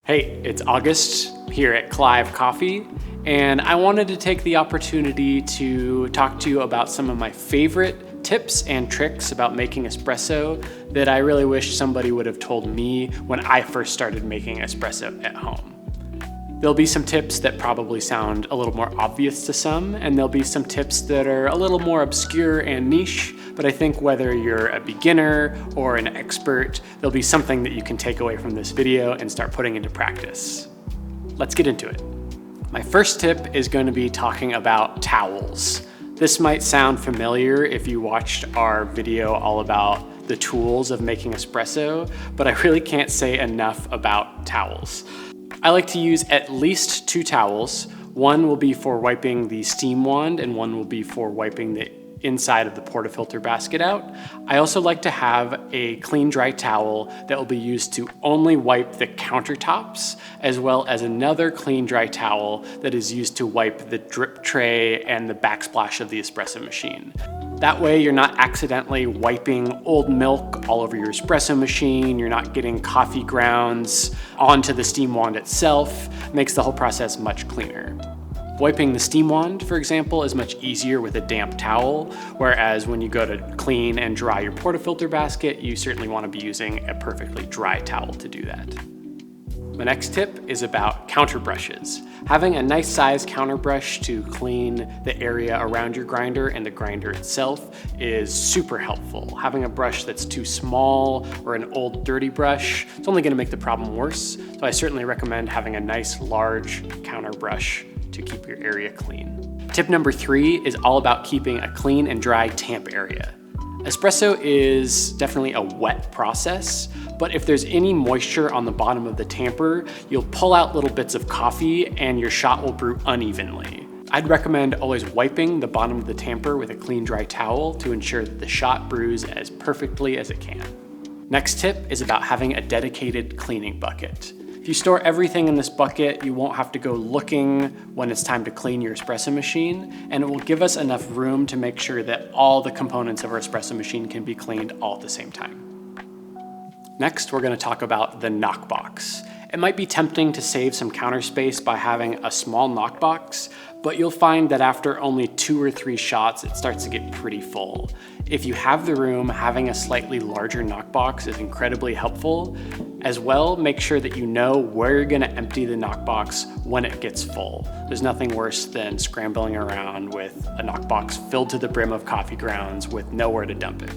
Hey, it's August here at Quirky Coffee, and I wanted to take the opportunity to talk to you about some of my favorite tips and tricks about making espresso that I really wish somebody would have told me when I first started making espresso at home. There'll be some tips that probably sound a little more obvious to some, and there'll be some tips that are a little more obscure and niche, but I think whether you're a beginner or an expert, there'll be something that you can take away from this video and start putting into practice. Let's get into it. My first tip is going to be talking about towels. This might sound familiar if you watched our video all about the tools of making espresso, but I really can't say enough about towels. I like to use at least 2 towels. One will be for wiping the steam wand and one will be for wiping the inside of the portafilter basket out. I also like to have a clean dry towel that will be used to only wipe the countertops, as well as another clean dry towel that is used to wipe the drip tray and the backsplash of the espresso machine. That way you're not accidentally wiping old milk all over your espresso machine, you're not getting coffee grounds onto the steam wand itself, makes the whole process much cleaner. Wiping the steam wand, for example, is much easier with a damp towel, whereas when you go to clean and dry your portafilter basket, you certainly want to be using a perfectly dry towel to do that. My next tip is about counter brushes. Having a nice size counter brush to clean the area around your grinder and the grinder itself is super helpful. Having a brush that's too small or an old dirty brush, it's only going to make the problem worse, so I certainly recommend having a nice large counter brush to keep your area clean. Tip number 3 is all about keeping a clean and dry tamp area. Espresso is definitely a wet process, but if there's any moisture on the bottom of the tamper, you'll pull out little bits of coffee and your shot will brew unevenly. I'd recommend always wiping the bottom of the tamper with a clean dry towel to ensure that the shot brews as perfectly as it can. Next tip is about having a dedicated cleaning bucket. If you store everything in this bucket, you won't have to go looking when it's time to clean your espresso machine, and it will give us enough room to make sure that all the components of our espresso machine can be cleaned all at the same time. Next, we're going to talk about the knockbox. It might be tempting to save some counter space by having a small knockbox, but you'll find that after only 2 or 3 shots, it starts to get pretty full. If you have the room, having a slightly larger knockbox is incredibly helpful. As well, make sure that you know where you're gonna empty the knockbox when it gets full. There's nothing worse than scrambling around with a knockbox filled to the brim of coffee grounds with nowhere to dump it.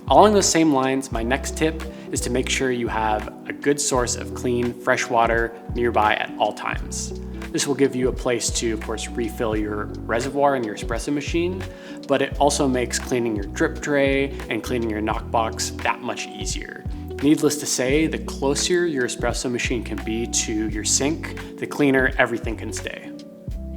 Along those same lines, my next tip is to make sure you have a good source of clean, fresh water nearby at all times. This will give you a place to, of course, refill your reservoir in your espresso machine, but it also makes cleaning your drip tray and cleaning your knockbox that much easier. Needless to say, the closer your espresso machine can be to your sink, the cleaner everything can stay.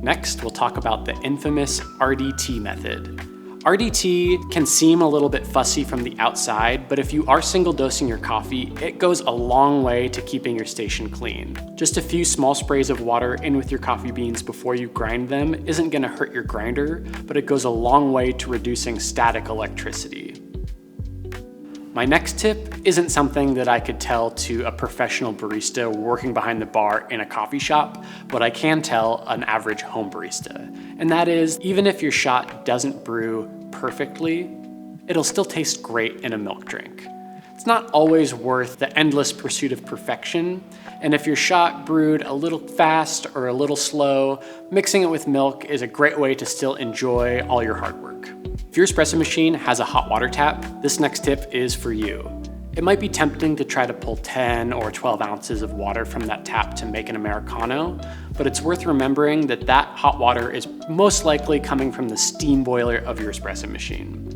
Next, we'll talk about the infamous RDT method. RDT can seem a little bit fussy from the outside, but if you are single dosing your coffee, it goes a long way to keeping your station clean. Just a few small sprays of water in with your coffee beans before you grind them isn't going to hurt your grinder, but it goes a long way to reducing static electricity. My next tip isn't something that I could tell to a professional barista working behind the bar in a coffee shop, but I can tell an average home barista. And that is, even if your shot doesn't brew perfectly, it'll still taste great in a milk drink. It's not always worth the endless pursuit of perfection, and if your shot brewed a little fast or a little slow, mixing it with milk is a great way to still enjoy all your hard work. If your espresso machine has a hot water tap, this next tip is for you. It might be tempting to try to pull 10 or 12 ounces of water from that tap to make an Americano, but it's worth remembering that that hot water is most likely coming from the steam boiler of your espresso machine.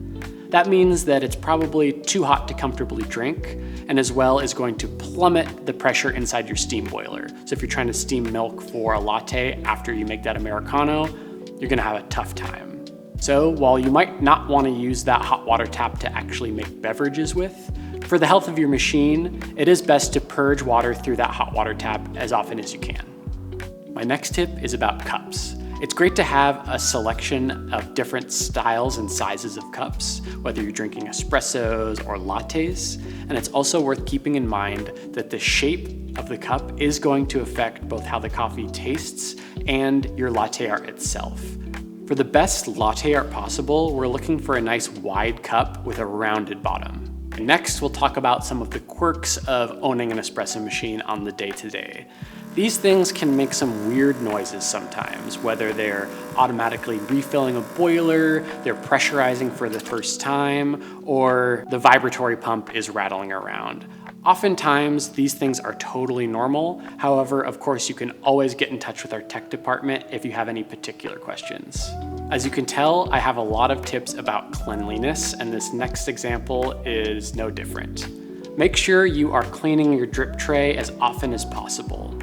That means that it's probably too hot to comfortably drink, and as well is going to plummet the pressure inside your steam boiler. So if you're trying to steam milk for a latte after you make that Americano, you're gonna have a tough time. So while you might not want to use that hot water tap to actually make beverages with, for the health of your machine, it is best to purge water through that hot water tap as often as you can. My next tip is about cups. It's great to have a selection of different styles and sizes of cups, whether you're drinking espressos or lattes, and it's also worth keeping in mind that the shape of the cup is going to affect both how the coffee tastes and your latte art itself. For the best latte art possible, we're looking for a nice wide cup with a rounded bottom. Next, we'll talk about some of the quirks of owning an espresso machine on the day-to-day. These things can make some weird noises sometimes, whether they're automatically refilling a boiler, they're pressurizing for the first time, or the vibratory pump is rattling around. Oftentimes, these things are totally normal. However, of course, you can always get in touch with our tech department if you have any particular questions. As you can tell, I have a lot of tips about cleanliness, and this next example is no different. Make sure you are cleaning your drip tray as often as possible.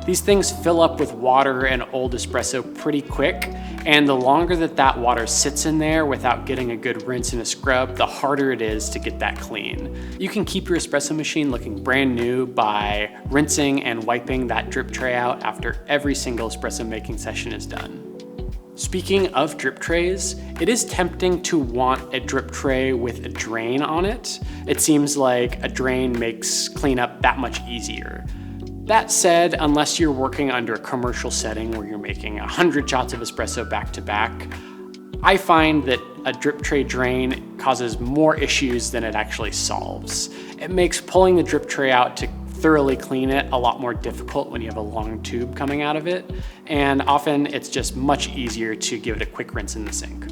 These things fill up with water and old espresso pretty quick, and the longer that water sits in there without getting a good rinse and a scrub, the harder it is to get that clean. You can keep your espresso machine looking brand new by rinsing and wiping that drip tray out after every single espresso making session is done. Speaking of drip trays, it is tempting to want a drip tray with a drain on it. It seems like a drain makes cleanup that much easier. That said, unless you're working under a commercial setting where you're making 100 shots of espresso back to back, I find that a drip tray drain causes more issues than it actually solves. It makes pulling the drip tray out to thoroughly clean it a lot more difficult when you have a long tube coming out of it, and often it's just much easier to give it a quick rinse in the sink.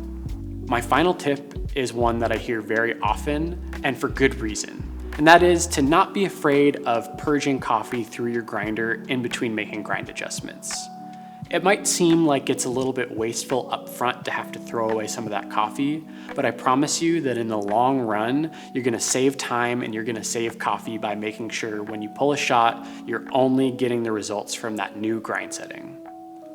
My final tip is one that I hear very often, and for good reason. And that is to not be afraid of purging coffee through your grinder in between making grind adjustments. It might seem like it's a little bit wasteful up front to have to throw away some of that coffee, but I promise you that in the long run, you're gonna save time and you're gonna save coffee by making sure when you pull a shot, you're only getting the results from that new grind setting.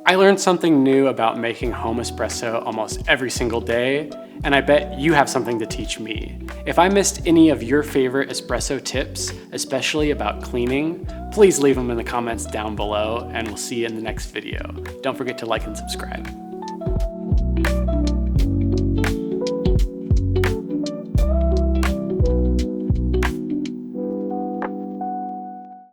I learned something new about making home espresso almost every single day, and I bet you have something to teach me. If I missed any of your favorite espresso tips, especially about cleaning, please leave them in the comments down below, and we'll see you in the next video. Don't forget to like and subscribe.